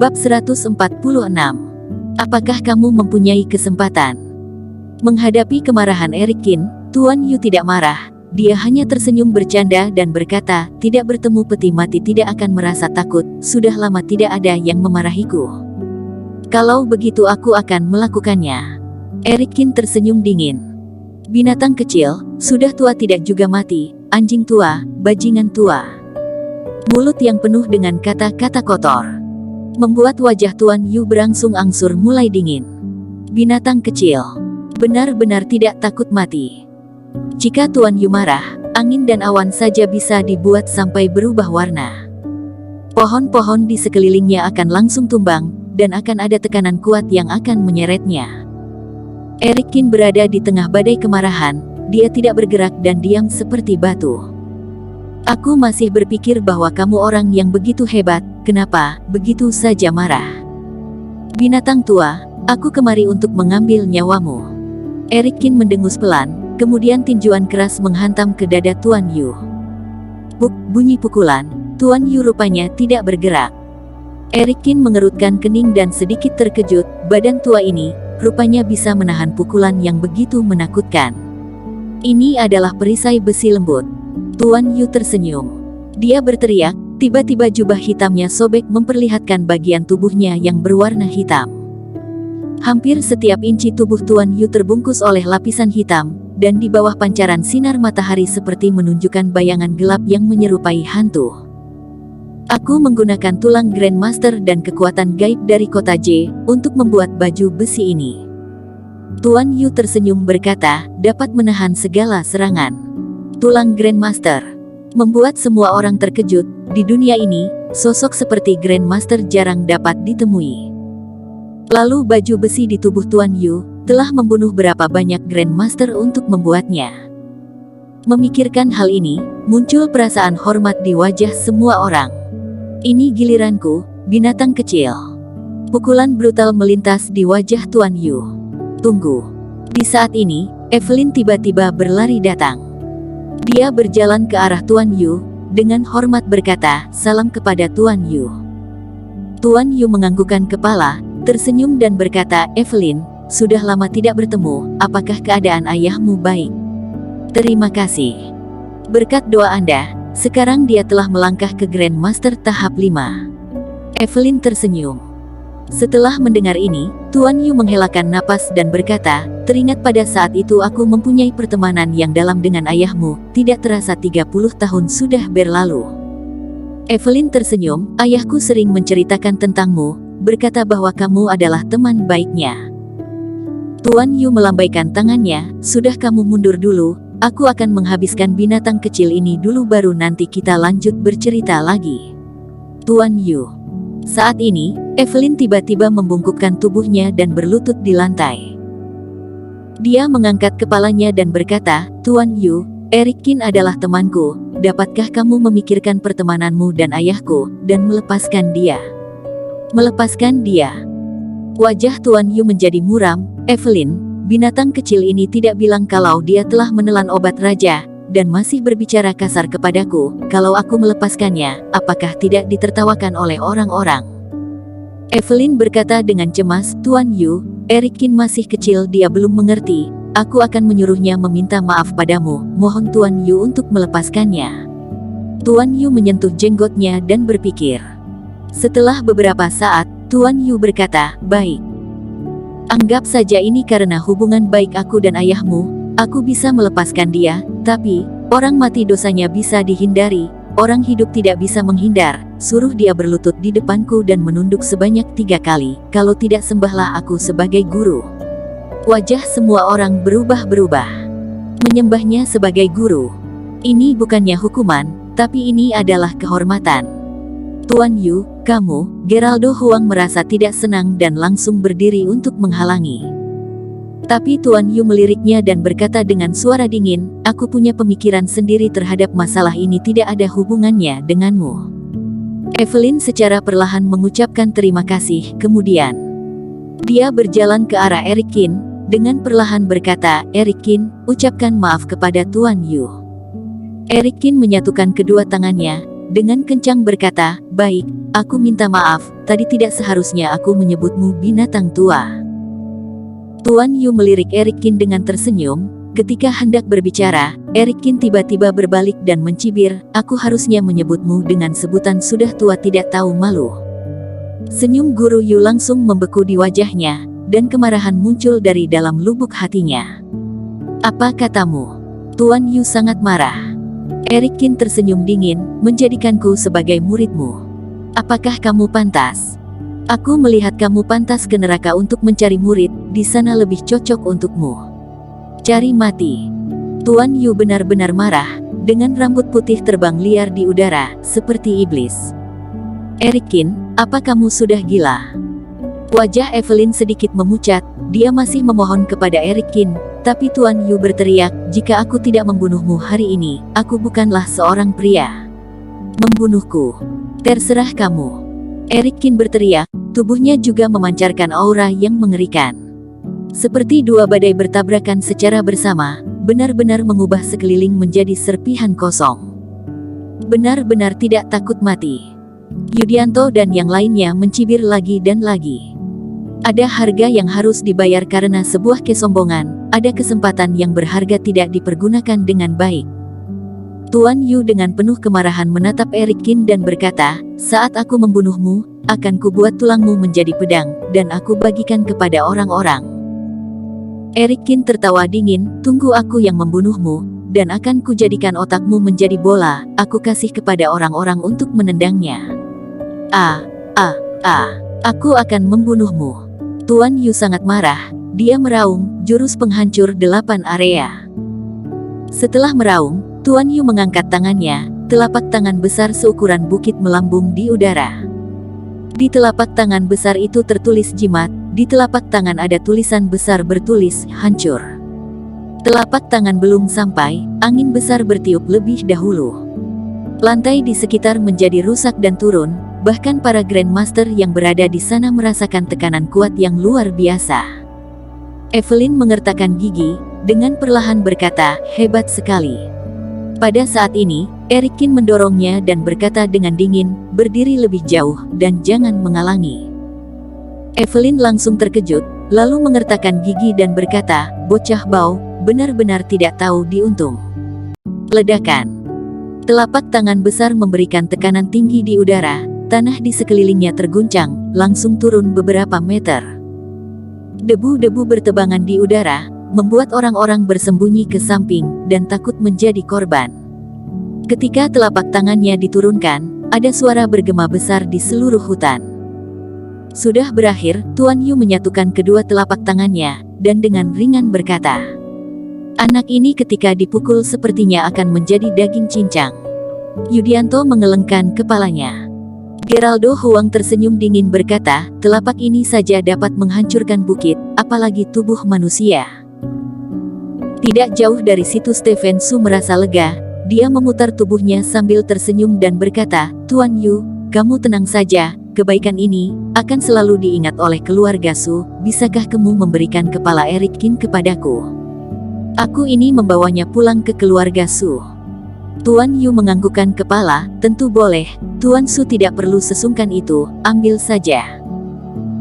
Bab 146. Apakah kamu mempunyai kesempatan? Menghadapi kemarahan Erikin, Tuan Yu tidak marah. Dia hanya tersenyum bercanda dan berkata, tidak bertemu peti mati tidak akan merasa takut, sudah lama tidak ada yang memarahiku. Kalau begitu aku akan melakukannya. Erikin tersenyum dingin. Binatang kecil, sudah tua tidak juga mati, anjing tua, bajingan tua. Mulut yang penuh dengan kata-kata kotor membuat wajah Tuan Yu berangsur-angsur mulai dingin. Binatang kecil, benar-benar tidak takut mati. Jika Tuan Yu marah, angin dan awan saja bisa dibuat sampai berubah warna. Pohon-pohon di sekelilingnya akan langsung tumbang, dan akan ada tekanan kuat yang akan menyeretnya. Erikin berada di tengah badai kemarahan, dia tidak bergerak dan diam seperti batu. Aku masih berpikir bahwa kamu orang yang begitu hebat, kenapa begitu saja marah? Binatang tua, aku kemari untuk mengambil nyawamu. Erikin mendengus pelan, kemudian tinjuan keras menghantam ke dada Tuan Yu. Bunyi pukulan, Tuan Yu rupanya tidak bergerak. Erikin mengerutkan kening dan sedikit terkejut, badan tua ini, rupanya bisa menahan pukulan yang begitu menakutkan. Ini adalah perisai besi lembut. Tuan Yu tersenyum. Dia berteriak, tiba-tiba jubah hitamnya sobek memperlihatkan bagian tubuhnya yang berwarna hitam. Hampir setiap inci tubuh Tuan Yu terbungkus oleh lapisan hitam, dan di bawah pancaran sinar matahari seperti menunjukkan bayangan gelap yang menyerupai hantu. Aku menggunakan tulang Grandmaster dan kekuatan gaib dari kota J untuk membuat baju besi ini. Tuan Yu tersenyum berkata, dapat menahan segala serangan. Tulang Grandmaster membuat semua orang terkejut. Di dunia ini, sosok seperti Grandmaster jarang dapat ditemui. Lalu baju besi di tubuh Tuan Yu telah membunuh berapa banyak Grandmaster untuk membuatnya. Memikirkan hal ini, muncul perasaan hormat di wajah semua orang. Ini giliranku, binatang kecil. Pukulan brutal melintas di wajah Tuan Yu. Tunggu. Di saat ini, Evelyn tiba-tiba berlari datang. Dia berjalan ke arah Tuan Yu, dengan hormat berkata, salam kepada Tuan Yu. Tuan Yu menganggukkan kepala, tersenyum dan berkata, Evelyn, sudah lama tidak bertemu, apakah keadaan ayahmu baik? Terima kasih. Berkat doa Anda, sekarang dia telah melangkah ke Grandmaster tahap 5. Evelyn tersenyum. Setelah mendengar ini, Tuan Yu menghelakan napas dan berkata, teringat pada saat itu aku mempunyai pertemanan yang dalam dengan ayahmu, tidak terasa 30 tahun sudah berlalu. Evelyn tersenyum, ayahku sering menceritakan tentangmu, berkata bahwa kamu adalah teman baiknya. Tuan Yu melambaikan tangannya, sudah kamu mundur dulu, aku akan menghabiskan binatang kecil ini dulu baru nanti kita lanjut bercerita lagi. Tuan Yu. Saat ini, Evelyn tiba-tiba membungkukkan tubuhnya dan berlutut di lantai. Dia mengangkat kepalanya dan berkata, Tuan Yu, Erikin adalah temanku, dapatkah kamu memikirkan pertemananmu dan ayahku, dan melepaskan dia? Melepaskan dia. Wajah Tuan Yu menjadi muram, Evelyn, binatang kecil ini tidak bilang kalau dia telah menelan obat raja, dan masih berbicara kasar kepadaku, kalau aku melepaskannya, apakah tidak ditertawakan oleh orang-orang? Evelyn berkata dengan cemas, Tuan Yu, Erikin masih kecil dia belum mengerti, aku akan menyuruhnya meminta maaf padamu, mohon Tuan Yu untuk melepaskannya. Tuan Yu menyentuh jenggotnya dan berpikir. Setelah beberapa saat, Tuan Yu berkata, baik. Anggap saja ini karena hubungan baik aku dan ayahmu, aku bisa melepaskan dia, tapi, orang mati dosanya bisa dihindari, orang hidup tidak bisa menghindar, suruh dia berlutut di depanku dan menunduk sebanyak 3 kali, kalau tidak sembahlah aku sebagai guru. Wajah semua orang berubah-berubah. Menyembahnya sebagai guru. Ini bukannya hukuman, tapi ini adalah kehormatan. Tuan Yu, kamu, Geraldo Huang merasa tidak senang dan langsung berdiri untuk menghalangi. Tapi Tuan Yu meliriknya dan berkata dengan suara dingin, aku punya pemikiran sendiri terhadap masalah ini tidak ada hubungannya denganmu. Evelyn secara perlahan mengucapkan terima kasih, kemudian dia berjalan ke arah Erikin, dengan perlahan berkata, Erikin, ucapkan maaf kepada Tuan Yu. Erikin menyatukan kedua tangannya, dengan kencang berkata, "Baik, aku minta maaf, tadi tidak seharusnya aku menyebutmu binatang tua." Tuan Yu melirik Eric Qin dengan tersenyum. Ketika hendak berbicara, Eric Qin tiba-tiba berbalik dan mencibir, "Aku harusnya menyebutmu dengan sebutan sudah tua tidak tahu malu." Senyum Guru Yu langsung membeku di wajahnya, dan kemarahan muncul dari dalam lubuk hatinya. "Apa katamu?" Tuan Yu sangat marah. Eric Qin tersenyum dingin, "Menjadikanku sebagai muridmu. Apakah kamu pantas? Aku melihat kamu pantas ke neraka untuk mencari murid, di sana lebih cocok untukmu. Cari mati." Tuan Yu benar-benar marah, dengan rambut putih terbang liar di udara, seperti iblis. "Eric Qin, apa kamu sudah gila?" Wajah Evelyn sedikit memucat, dia masih memohon kepada Eric Qin, tapi Tuan Yu berteriak, "Jika aku tidak membunuhmu hari ini, aku bukanlah seorang pria. Membunuhku? Terserah kamu." Eric Qin berteriak, tubuhnya juga memancarkan aura yang mengerikan. Seperti dua badai bertabrakan secara bersama, benar-benar mengubah sekeliling menjadi serpihan kosong. Benar-benar tidak takut mati. Yudianto dan yang lainnya mencibir lagi dan lagi. Ada harga yang harus dibayar karena sebuah kesombongan, ada kesempatan yang berharga tidak dipergunakan dengan baik. Tuan Yu dengan penuh kemarahan menatap Eric Qin dan berkata, "Saat aku membunuhmu, akan kubuat tulangmu menjadi pedang, dan aku bagikan kepada orang-orang." Eric Qin tertawa dingin, "Tunggu aku yang membunuhmu, dan akan kujadikan otakmu menjadi bola, aku kasih kepada orang-orang untuk menendangnya. Aku akan membunuhmu." Tuan Yu sangat marah, dia meraung, "Jurus penghancur 8 area." Setelah meraung, Tuan Yu mengangkat tangannya, telapak tangan besar seukuran bukit melambung di udara. Di telapak tangan besar itu tertulis jimat, di telapak tangan ada tulisan besar bertulis, "Hancur." Telapak tangan belum sampai, angin besar bertiup lebih dahulu. Lantai di sekitar menjadi rusak dan turun, bahkan para Grandmaster yang berada di sana merasakan tekanan kuat yang luar biasa. Evelyn mengertakkan gigi, dengan perlahan berkata, "Hebat sekali." Pada saat ini, Eric Qin mendorongnya dan berkata dengan dingin, "Berdiri lebih jauh, dan jangan menghalangi." Evelyn langsung terkejut, lalu mengertakkan gigi dan berkata, "Bocah bau, benar-benar tidak tahu diuntung." Ledakan. Telapak tangan besar memberikan tekanan tinggi di udara, tanah di sekelilingnya terguncang, langsung turun beberapa meter. Debu-debu bertebangan di udara, membuat orang-orang bersembunyi ke samping, dan takut menjadi korban. Ketika telapak tangannya diturunkan, ada suara bergema besar di seluruh hutan. Sudah berakhir, Tuan Yu menyatukan kedua telapak tangannya, dan dengan ringan berkata, "Anak ini ketika dipukul sepertinya akan menjadi daging cincang." Yudianto mengelengkan kepalanya. Geraldo Huang tersenyum dingin berkata, "Telapak ini saja dapat menghancurkan bukit, apalagi tubuh manusia." Tidak jauh dari situ Stephen Su merasa lega, dia memutar tubuhnya sambil tersenyum dan berkata, "Tuan Yu, kamu tenang saja, kebaikan ini akan selalu diingat oleh keluarga Su, bisakah kamu memberikan kepala Eric Qin kepadaku? Aku ini membawanya pulang ke keluarga Su." Tuan Yu menganggukkan kepala, "Tentu boleh, Tuan Su tidak perlu sesungkan itu, ambil saja.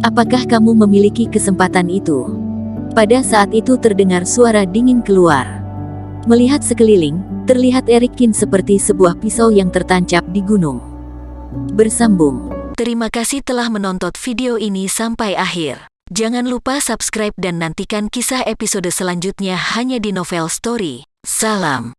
Apakah kamu memiliki kesempatan itu?" Pada saat itu terdengar suara dingin keluar. Melihat sekeliling, terlihat Eric Qin seperti sebuah pisau yang tertancap di gunung. Bersambung. Terima kasih telah menonton video ini sampai akhir. Jangan lupa subscribe dan nantikan kisah episode selanjutnya hanya di Novel Story. Salam.